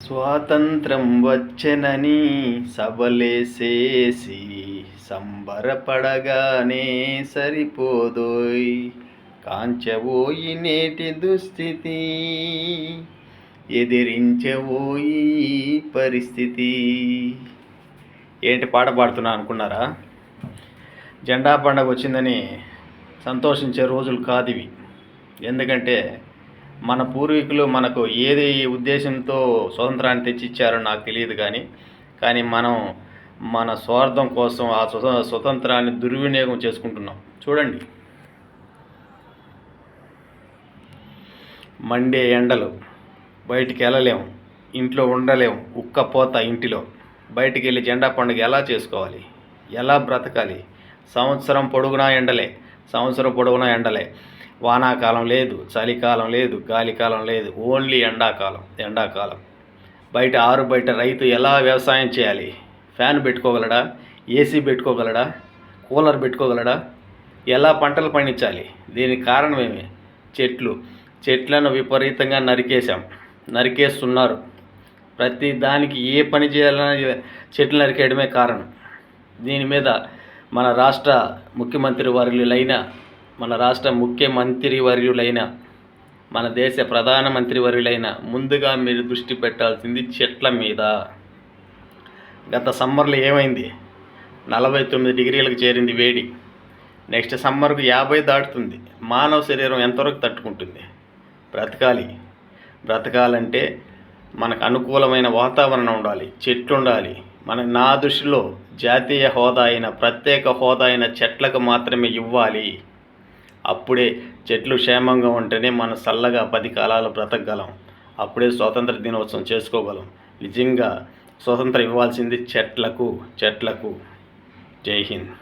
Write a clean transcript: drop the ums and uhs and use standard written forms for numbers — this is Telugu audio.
స్వాతంత్రం వచ్చెనని సభలేసేసి సంబరపడగానే సరిపోదోయ్, కాంచవోయి నేటి దుస్థితి, ఎదిరించవోయి పరిస్థితి. ఏంటి పాట పాడుతున్నా అనుకున్నారా? జెండా పండుగ వచ్చిందని సంతోషించే రోజులు కాదివి. ఎందుకంటే మన పూర్వీకులు మనకు ఏది ఉద్దేశంతో స్వతంత్రాన్ని తెచ్చిచ్చారో నాకు తెలియదు, కానీ మనం మన స్వార్థం కోసం ఆ స్వతంత్రాన్ని దుర్వినియోగం చేసుకుంటున్నాం. చూడండి, మండే ఎండలు, బయటికి వెళ్ళలేము, ఇంట్లో ఉండలేము, ఉక్కపోత ఇంటిలో. బయటికి వెళ్ళి జెండా పండుగ ఎలా చేసుకోవాలి, ఎలా బ్రతకాలి? సంవత్సరం పొడుగునా ఎండలే. వానాకాలం లేదు, చలికాలం లేదు, గాలికాలం లేదు, ఓన్లీ ఎండాకాలం. బయట రైతు ఎలా వ్యవసాయం చేయాలి? ఫ్యాన్ పెట్టుకోగలడా? ఏసీ పెట్టుకోగలడా? కూలర్ పెట్టుకోగలడా? ఎలా పంటలు పండించాలి? దీనికి కారణమేమి? చెట్లను విపరీతంగా నరికేస్తున్నారు. ప్రతి దానికి ఏ పని చేయాలన్నా చెట్లు నరికేయడమే కారణం. దీని మీద మన రాష్ట్ర ముఖ్యమంత్రి వర్యులైన మన దేశ ప్రధానమంత్రి వర్యులైన ముందుగా మీరు దృష్టి పెట్టాల్సింది చెట్ల మీద. గత సమ్మర్లో ఏమైంది? 49 డిగ్రీలకు చేరింది వేడి. నెక్స్ట్ సమ్మర్కు 50 దాటుతుంది. మానవ శరీరం ఎంతవరకు తట్టుకుంటుంది? బ్రతకాలంటే మనకు అనుకూలమైన వాతావరణం ఉండాలి, చెట్లు ఉండాలి. నా దృష్టిలో జాతీయ హోదా అయిన, ప్రత్యేక హోదా అయిన చెట్లకు మాత్రమే ఇవ్వాలి. అప్పుడే చెట్లు క్షేమంగా ఉంటేనే మనం చల్లగా 10 కాలాలు బ్రతకగలం. అప్పుడే స్వాతంత్ర దినోత్సవం చేసుకోగలం. నిజంగా స్వతంత్రం ఇవ్వాల్సింది చెట్లకు. జై హింద్.